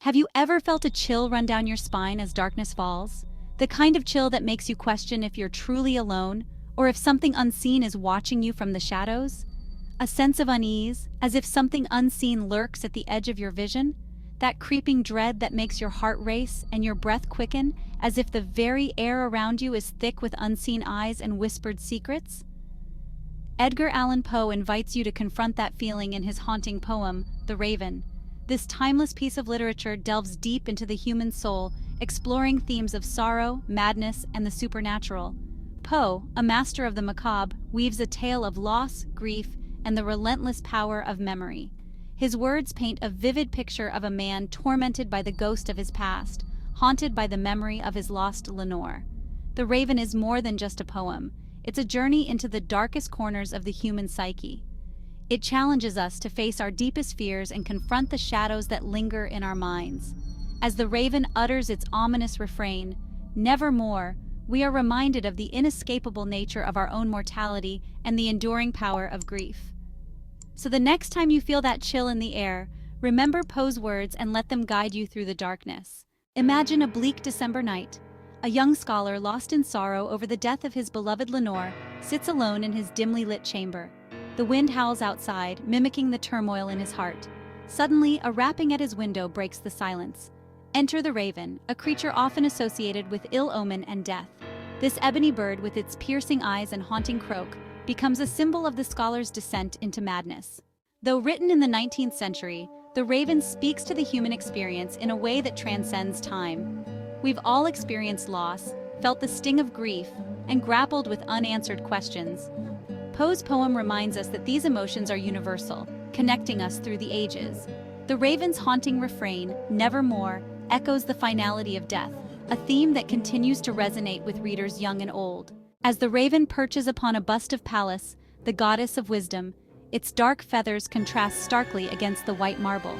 Have you ever felt a chill run down your spine as darkness falls? The kind of chill that makes you question if you're truly alone, or if something unseen is watching you from the shadows? A sense of unease, as if something unseen lurks at the edge of your vision? That creeping dread that makes your heart race and your breath quicken, as if the very air around you is thick with unseen eyes and whispered secrets? Edgar Allan Poe invites you to confront that feeling in his haunting poem, The Raven. This timeless piece of literature delves deep into the human soul, exploring themes of sorrow, madness, and the supernatural. Poe, a master of the macabre, weaves a tale of loss, grief, and the relentless power of memory. His words paint a vivid picture of a man tormented by the ghost of his past, haunted by the memory of his lost Lenore. The Raven is more than just a poem. It's a journey into the darkest corners of the human psyche. It challenges us to face our deepest fears and confront the shadows that linger in our minds. As the Raven utters its ominous refrain, "Nevermore," we are reminded of the inescapable nature of our own mortality and the enduring power of grief. So the next time you feel that chill in the air, remember Poe's words and let them guide you through the darkness. Imagine a bleak December night. A young scholar lost in sorrow over the death of his beloved Lenore sits alone in his dimly lit chamber. The wind howls outside, mimicking the turmoil in his heart. Suddenly, a rapping at his window breaks the silence. Enter the raven, a creature often associated with ill omen and death. This ebony bird, with its piercing eyes and haunting croak, becomes a symbol of the scholar's descent into madness. Though written in the 19th century, the raven speaks to the human experience in a way that transcends time. We've all experienced loss, felt the sting of grief, and grappled with unanswered questions. Poe's poem reminds us that these emotions are universal, connecting us through the ages. The raven's haunting refrain, "Nevermore," echoes the finality of death, a theme that continues to resonate with readers young and old. As the raven perches upon a bust of Pallas, the goddess of wisdom, its dark feathers contrast starkly against the white marble.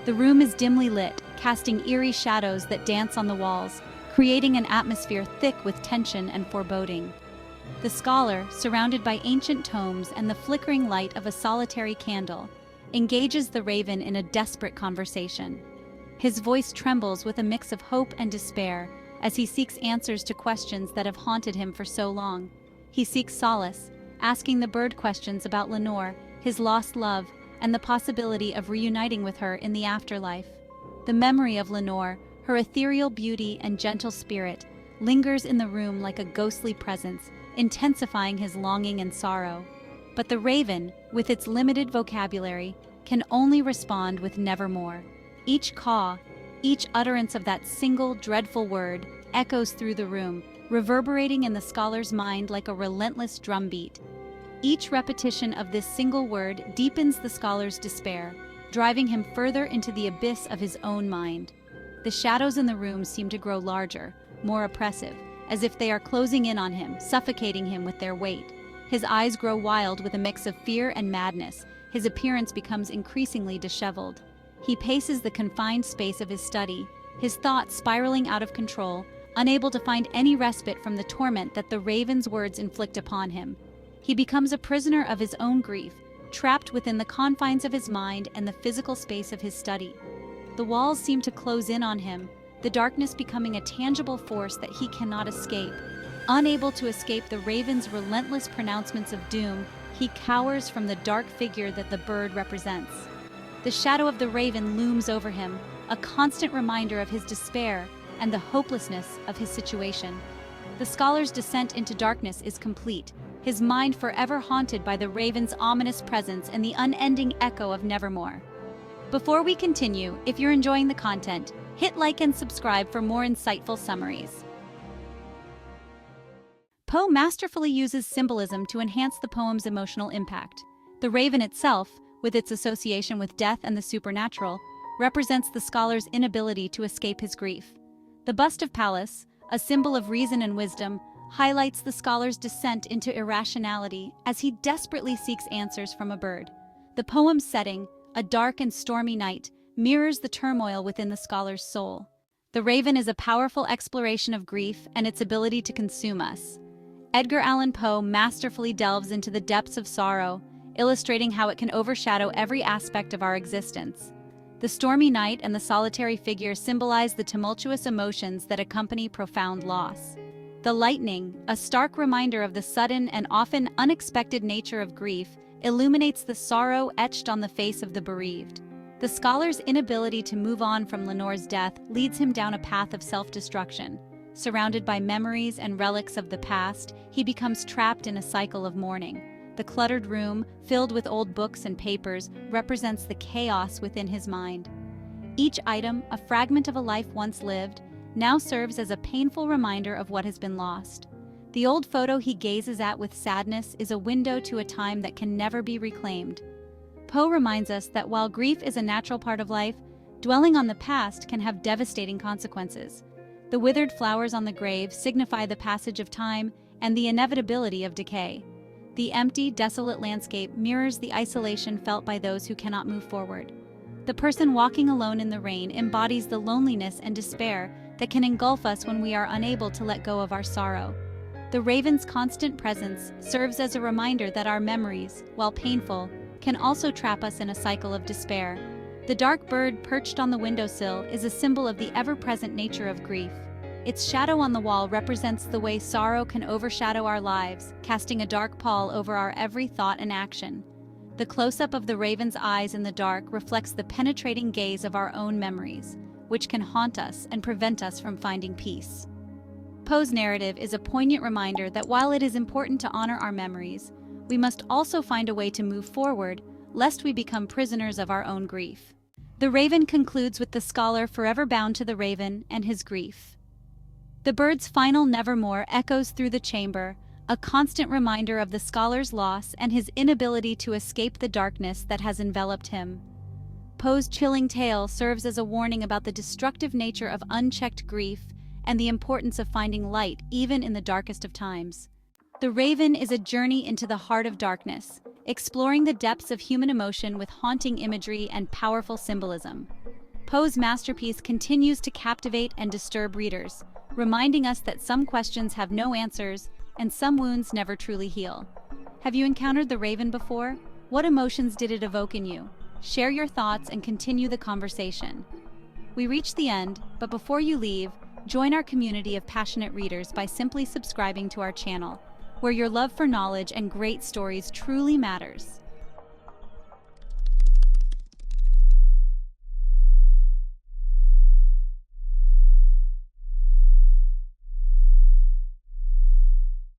The room is dimly lit, casting eerie shadows that dance on the walls, creating an atmosphere thick with tension and foreboding. The scholar, surrounded by ancient tomes and the flickering light of a solitary candle, engages the raven in a desperate conversation. His voice trembles with a mix of hope and despair as he seeks answers to questions that have haunted him for so long. He seeks solace, asking the bird questions about Lenore, his lost love, and the possibility of reuniting with her in the afterlife. The memory of Lenore, her ethereal beauty and gentle spirit, lingers in the room like a ghostly presence, intensifying his longing and sorrow. But the raven, with its limited vocabulary, can only respond with "nevermore." Each caw, each utterance of that single dreadful word echoes through the room, reverberating in the scholar's mind like a relentless drumbeat. Each repetition of this single word deepens the scholar's despair, driving him further into the abyss of his own mind. The shadows in the room seem to grow larger, more oppressive, as if they are closing in on him, suffocating him with their weight. His eyes grow wild with a mix of fear and madness. His appearance becomes increasingly disheveled. He paces the confined space of his study, his thoughts spiraling out of control, unable to find any respite from the torment that the raven's words inflict upon him. He becomes a prisoner of his own grief, trapped within the confines of his mind and the physical space of his study. The walls seem to close in on him, the darkness becoming a tangible force that he cannot escape. Unable to escape the raven's relentless pronouncements of doom, he cowers from the dark figure that the bird represents. The shadow of the raven looms over him, a constant reminder of his despair and the hopelessness of his situation. The scholar's descent into darkness is complete, his mind forever haunted by the raven's ominous presence and the unending echo of Nevermore. Before we continue, if you're enjoying the content, hit like and subscribe for more insightful summaries. Poe masterfully uses symbolism to enhance the poem's emotional impact. The raven itself, with its association with death and the supernatural, represents the scholar's inability to escape his grief. The bust of Pallas, a symbol of reason and wisdom, highlights the scholar's descent into irrationality as he desperately seeks answers from a bird. The poem's setting, a dark and stormy night, mirrors the turmoil within the scholar's soul. The Raven is a powerful exploration of grief and its ability to consume us. Edgar Allan Poe masterfully delves into the depths of sorrow, illustrating how it can overshadow every aspect of our existence. The stormy night and the solitary figure symbolize the tumultuous emotions that accompany profound loss. The lightning, a stark reminder of the sudden and often unexpected nature of grief, illuminates the sorrow etched on the face of the bereaved. The scholar's inability to move on from Lenore's death leads him down a path of self-destruction. Surrounded by memories and relics of the past, he becomes trapped in a cycle of mourning. The cluttered room, filled with old books and papers, represents the chaos within his mind. Each item, a fragment of a life once lived, now serves as a painful reminder of what has been lost. The old photo he gazes at with sadness is a window to a time that can never be reclaimed. Poe reminds us that while grief is a natural part of life, dwelling on the past can have devastating consequences. The withered flowers on the grave signify the passage of time and the inevitability of decay. The empty, desolate landscape mirrors the isolation felt by those who cannot move forward. The person walking alone in the rain embodies the loneliness and despair that can engulf us when we are unable to let go of our sorrow. The raven's constant presence serves as a reminder that our memories, while painful, can also trap us in a cycle of despair. The dark bird perched on the windowsill is a symbol of the ever-present nature of grief. Its shadow on the wall represents the way sorrow can overshadow our lives, casting a dark pall over our every thought and action. The close-up of the raven's eyes in the dark reflects the penetrating gaze of our own memories, which can haunt us and prevent us from finding peace. Poe's narrative is a poignant reminder that while it is important to honor our memories, we must also find a way to move forward, lest we become prisoners of our own grief. The Raven concludes with the scholar forever bound to the raven and his grief. The bird's final Nevermore echoes through the chamber, a constant reminder of the scholar's loss and his inability to escape the darkness that has enveloped him. Poe's chilling tale serves as a warning about the destructive nature of unchecked grief and the importance of finding light even in the darkest of times. The Raven is a journey into the heart of darkness, exploring the depths of human emotion with haunting imagery and powerful symbolism. Poe's masterpiece continues to captivate and disturb readers, reminding us that some questions have no answers and some wounds never truly heal. Have you encountered the Raven before? What emotions did it evoke in you? Share your thoughts and continue the conversation. We reach the end, but before you leave, join our community of passionate readers by simply subscribing to our channel, where your love for knowledge and great stories truly matters.